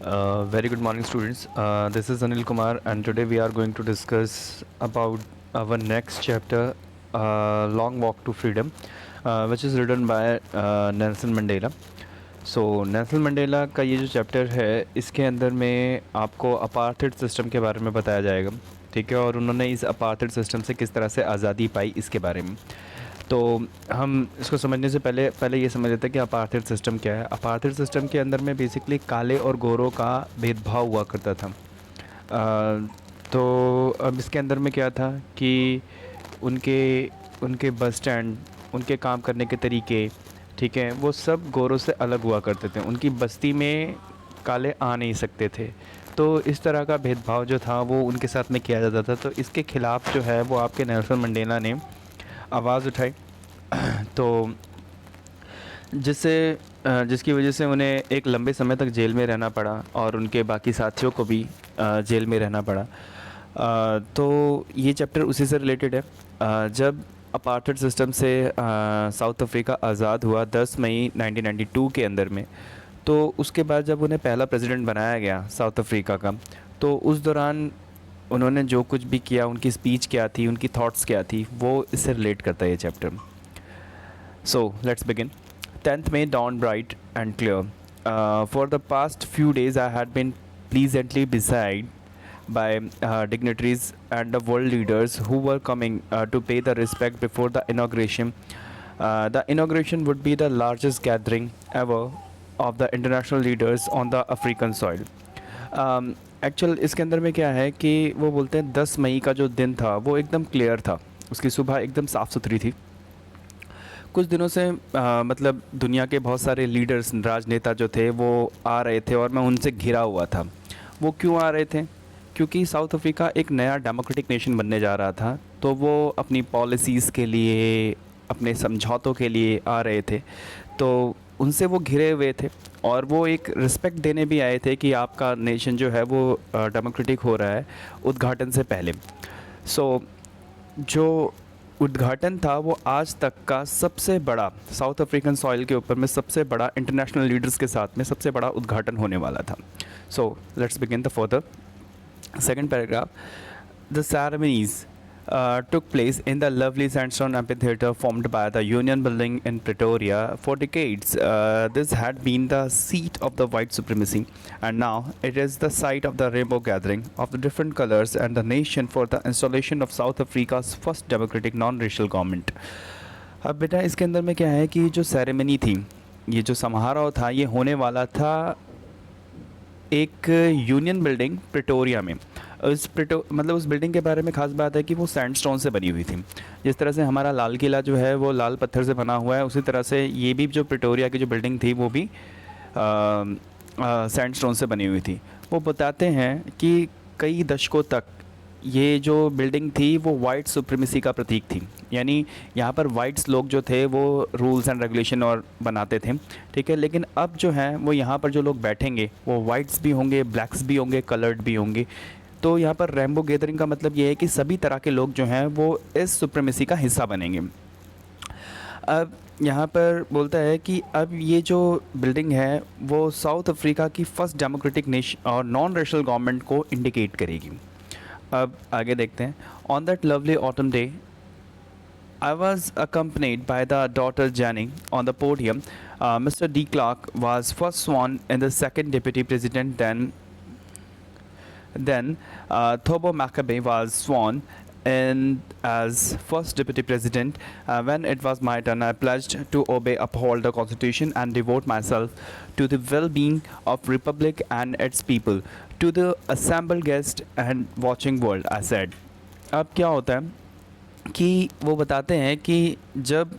Very good morning, students. This is Anil Kumar, and today we are going to discuss about our next chapter, "Long Walk to Freedom," which is written by Nelson Mandela. So Nelson Mandela का ये जो chapter है, इसके अंदर में आपको apartheid system के बारे में बताया जाएगा, ठीक है, और उन्होंने इस अपार्थाइड सिस्टम से किस तरह से आज़ादी पाई इसके बारे में। तो हम इसको समझने से पहले पहले ये समझ लेते हैं कि अपार्थाइड सिस्टम क्या है। अपार्थाइड सिस्टम के अंदर में बेसिकली काले और गोरों का भेदभाव हुआ करता था। तो अब इसके अंदर में क्या था कि उनके उनके बस स्टैंड, उनके काम करने के तरीके, ठीक है, वो सब गोरों से अलग हुआ करते थे। उनकी बस्ती में काले आ नहीं सकते थे। तो इस तरह का भेदभाव जो था वो उनके साथ में किया जाता था। तो इसके ख़िलाफ़ जो है वो आपके नेल्सन मंडेला ने आवाज़ उठाई। तो जिसकी वजह से उन्हें एक लंबे समय तक जेल में रहना पड़ा और उनके बाकी साथियों को भी जेल में रहना पड़ा। तो ये चैप्टर उसी से रिलेटेड है। जब अपार्थाइड सिस्टम से साउथ अफ्रीका आज़ाद हुआ 10 मई 1992 के अंदर में, तो उसके बाद जब उन्हें पहला प्रेसिडेंट बनाया गया साउथ अफ्रीका का, तो उस दौरान उन्होंने जो कुछ भी किया, उनकी स्पीच क्या थी, उनकी थॉट्स क्या थी, वो इससे रिलेट करता है ये chapter. So let's begin. 10th May dawned bright and clear. For the past few days, I had been pleasantly beside by dignitaries and the world leaders who were coming to pay the respect before the inauguration. The inauguration would be the largest gathering ever of the international leaders on the African soil. Actual इसके अंदर में क्या है कि वो बोलते हैं 10 मई का जो दिन था वो एकदम क्लियर था, उसकी सुबह एकदम साफ़ सुथरी थी। कुछ दिनों से मतलब दुनिया के बहुत सारे लीडर्स, राजनेता जो थे वो आ रहे थे और मैं उनसे घिरा हुआ था। वो क्यों आ रहे थे? क्योंकि साउथ अफ्रीका एक नया डेमोक्रेटिक नेशन बनने जा रहा था, तो वो अपनी पॉलिसीज़ के लिए, अपने समझौतों के लिए आ रहे थे। तो उनसे वो घिरे हुए थे और वो एक रिस्पेक्ट देने भी आए थे कि आपका नेशन जो है वो डेमोक्रेटिक हो रहा है उद्घाटन से पहले। सो जो उद्घाटन था वो आज तक का सबसे बड़ा, साउथ अफ्रीकन सॉइल के ऊपर में सबसे बड़ा, इंटरनेशनल लीडर्स के साथ में सबसे बड़ा उद्घाटन होने वाला था। So let's begin the further second paragraph. The ceremonies took place in the lovely sandstone amphitheater formed by the Union Building in Pretoria. For decades, this had been the seat of the white supremacy, and now it is the site of the rainbow gathering of the different colors and the nation for the installation of South Africa's first democratic non-racial government. अब बेटा इसके अंदर में क्या है कि जो ceremony थी, ये जो समारोह था, ये होने वाला था एक यूनियन बिल्डिंग प्रिटोरिया में। मतलब उस बिल्डिंग के बारे में ख़ास बात है कि वो सैंडस्टोन से बनी हुई थी। जिस तरह से हमारा लाल किला जो है वो लाल पत्थर से बना हुआ है, उसी तरह से ये भी जो प्रिटोरिया की जो बिल्डिंग थी वो भी सैंडस्टोन से बनी हुई थी। वो बताते हैं कि कई दशकों तक ये जो बिल्डिंग थी वो वाइट सुप्रीमेसी का प्रतीक थी। यानी यहाँ पर वाइट्स लोग जो थे वो रूल्स एंड रेगुलेशन और बनाते थे, ठीक है। लेकिन अब जो है वो यहाँ पर जो लोग बैठेंगे वो वाइट्स भी होंगे, ब्लैक्स भी होंगे, कलर्ड भी होंगे। तो यहाँ पर रेनबो गैदरिंग का मतलब ये है कि सभी तरह के लोग जो हैं वो इस सुप्रीमेसी का हिस्सा बनेंगे। अब यहाँ पर बोलता है कि अब ये जो बिल्डिंग है वो साउथ अफ्रीका की फ़र्स्ट डेमोक्रेटिक नेशन और नॉन रेशनल गवर्नमेंट को इंडिकेट करेगी। अब आगे देखते हैं। On that lovely autumn day I was accompanied by the daughter Jenny on the podium. Mr. De Klerk was first sworn in, the second deputy president. Then Thabo Mbeki was sworn in as first deputy president. When it was my turn, I pledged to obey, uphold the constitution, and devote myself to the well-being of republic and its people. To the assembled guests and watching world, I said. अब क्या होता है कि वो बताते हैं कि जब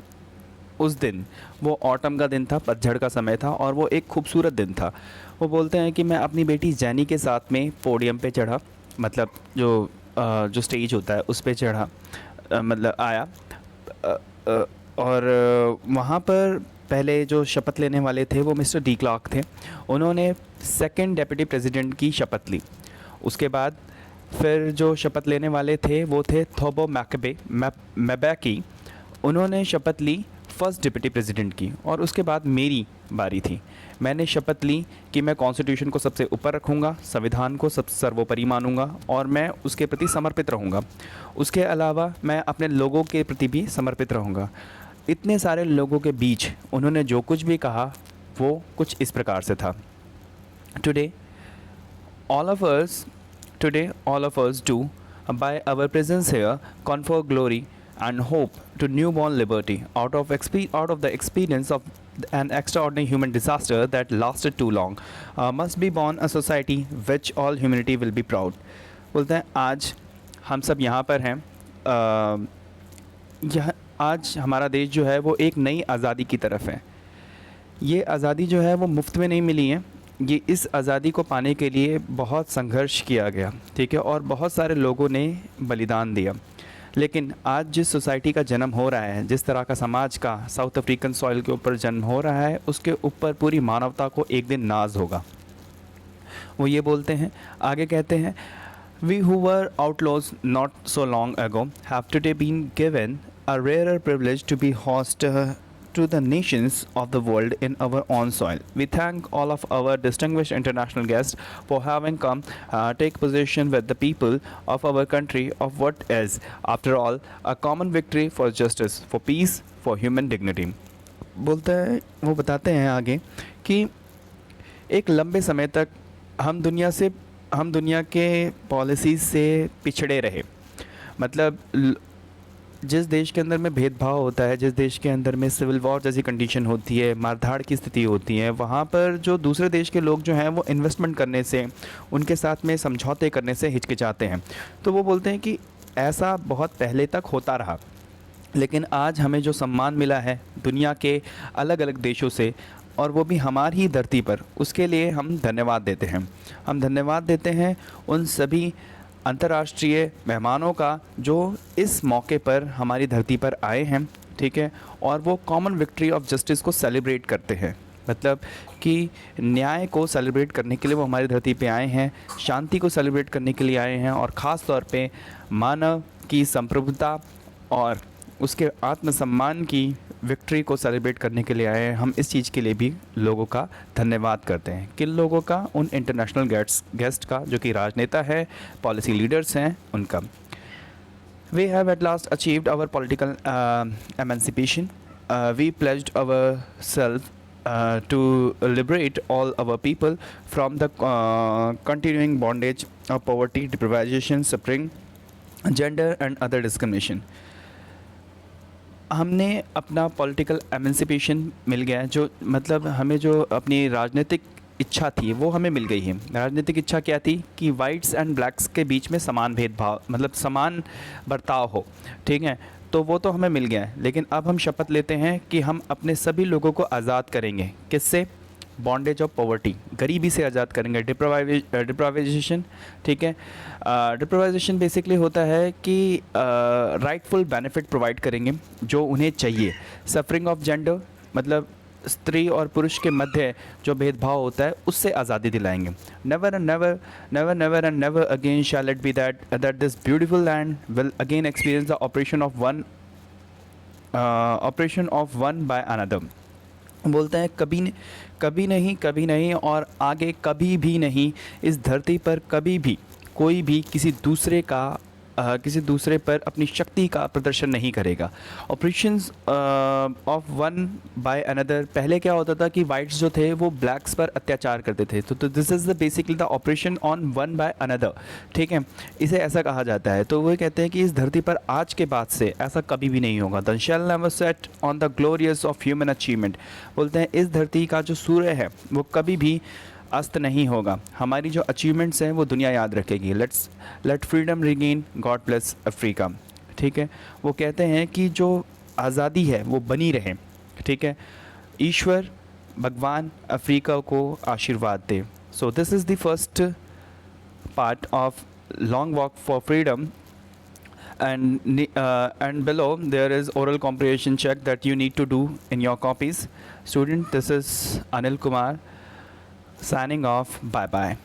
उस दिन, वो ऑटम का दिन था, पतझड़ का समय था और वो एक खूबसूरत दिन था। वो बोलते हैं कि मैं अपनी बेटी जैनी के साथ में पोडियम पे चढ़ा, मतलब जो स्टेज होता है उस पे चढ़ा, मतलब आया। और वहाँ पर पहले जो शपथ लेने वाले थे वो मिस्टर डी क्लार्क थे। उन्होंने सेकंड डेप्यूटी प्रेसिडेंट की शपथ ली। उसके बाद फिर जो शपथ लेने वाले थे वो थे थोबो मैकेबे, मैबेकी। उन्होंने शपथ ली फर्स्ट डिप्टी प्रेसिडेंट की, और उसके बाद मेरी बारी थी। मैंने शपथ ली कि मैं कॉन्स्टिट्यूशन को सबसे ऊपर रखूँगा, संविधान को सब सर्वोपरि मानूंगा और मैं उसके प्रति समर्पित रहूँगा। उसके अलावा मैं अपने लोगों के प्रति भी समर्पित रहूँगा। इतने सारे लोगों के बीच उन्होंने जो कुछ भी कहा वो कुछ इस प्रकार से था। Today all of us today all of us do by our presence here confer glory and hope to newborn liberty out of the experience of an extraordinary human disaster that lasted too long, must be born a society which all humanity will be proud। बोलते हैं आज हम सब यहाँ पर हैं। यह आज हमारा देश जो है वो एक नई आज़ादी की तरफ है। ये आज़ादी जो है वो मुफ्त में नहीं मिली है। ये इस आज़ादी को पाने के लिए बहुत संघर्ष किया गया, ठीक है, और बहुत सारे लोगों ने बलिदान दिया। लेकिन आज जिस सोसाइटी का जन्म हो रहा है, जिस तरह का समाज का साउथ अफ्रीकन सॉइल के ऊपर जन्म हो रहा है, उसके ऊपर पूरी मानवता को एक दिन नाज होगा। वो ये बोलते हैं, आगे कहते हैं, we who were outlaws not so long ago have today been given a rare privilege to be host to the nations of the world in our own soil. We thank all of our distinguished international guests for having come take position with the people of our country of what is, after all, a common victory for justice, for peace, for human dignity। बोलता है, वो बताते हैं आगे कि एक लंबे समय तक हम दुनिया के पॉलिसीज़ से पिछड़े रहे। मतलब जिस देश के अंदर में भेदभाव होता है, जिस देश के अंदर में सिविल वॉर जैसी कंडीशन होती है, मारधाड़ की स्थिति होती है, वहाँ पर जो दूसरे देश के लोग जो हैं वो इन्वेस्टमेंट करने से, उनके साथ में समझौते करने से हिचकिचाते हैं। तो वो बोलते हैं कि ऐसा बहुत पहले तक होता रहा, लेकिन आज हमें जो सम्मान मिला है दुनिया के अलग अलग देशों से, और वो भी हमारी ही धरती पर, उसके लिए हम धन्यवाद देते हैं। हम धन्यवाद देते हैं उन सभी अंतर्राष्ट्रीय मेहमानों का जो इस मौके पर हमारी धरती पर आए हैं, ठीक है, और वो कॉमन विक्ट्री ऑफ जस्टिस को सेलिब्रेट करते हैं। मतलब कि न्याय को सेलिब्रेट करने के लिए वो हमारी धरती पे आए हैं, शांति को सेलिब्रेट करने के लिए आए हैं, और ख़ास तौर पे मानव की संप्रभुता और उसके आत्मसम्मान की विक्ट्री को सेलिब्रेट करने के लिए आए हैं। हम इस चीज़ के लिए भी लोगों का धन्यवाद करते हैं। किन लोगों का? उन इंटरनेशनल गेस्ट का जो कि राजनेता है, पॉलिसी लीडर्स हैं, उनका। We have at last achieved our political emancipation. We pledged our self to liberate all our people from the continuing bondage of poverty, deprivation, suffering, gender and other discrimination। हमने अपना political emancipation मिल गया, जो मतलब हमें जो अपनी राजनीतिक इच्छा थी वो हमें मिल गई है। राजनीतिक इच्छा क्या थी कि वाइट्स एंड ब्लैक्स के बीच में समान भेदभाव, मतलब समान बर्ताव हो, ठीक है, तो वो तो हमें मिल गया है। लेकिन अब हम शपथ लेते हैं कि हम अपने सभी लोगों को आज़ाद करेंगे। किससे? बॉन्डेज ऑफ पॉवर्टी, गरीबी से आज़ाद करेंगे। डिप्राइवेशन, ठीक है, डिप्राइवेशन बेसिकली होता है कि राइटफुल बेनिफिट प्रोवाइड करेंगे जो उन्हें चाहिए। सफरिंग ऑफ जेंडर, मतलब स्त्री और पुरुष के मध्य जो भेदभाव होता है उससे आज़ादी दिलाएंगे। Never and never never never and never again shall it be that this beautiful land will again experience the oppression of one by another. बोलते हैं कभी नहीं और आगे कभी भी नहीं, इस धरती पर कभी भी कोई भी किसी दूसरे पर अपनी शक्ति का प्रदर्शन नहीं करेगा। Operations of one by another, पहले क्या होता था कि वाइट्स जो थे वो ब्लैक्स पर अत्याचार करते थे, तो this is the basically the operation on one by another, ठीक है, इसे ऐसा कहा जाता है। तो वो कहते हैं कि इस धरती पर आज के बाद से ऐसा कभी भी नहीं होगा। The shell never set on the glorious of human achievement. बोलते हैं इस धरती का जो सूर्य है वो कभी भी अस्त नहीं होगा। हमारी जो अचीवमेंट्स हैं वो दुनिया याद रखेगी। Let freedom reign, God bless Africa, ठीक है। वो कहते हैं कि जो आज़ादी है वो बनी रहे, ठीक है, ईश्वर भगवान अफ्रीका को आशीर्वाद दे। So this is the first part of Long Walk for Freedom, and below there is oral comprehension check that you need to do in your copies. Student, this is Anil Kumar signing off. Bye bye.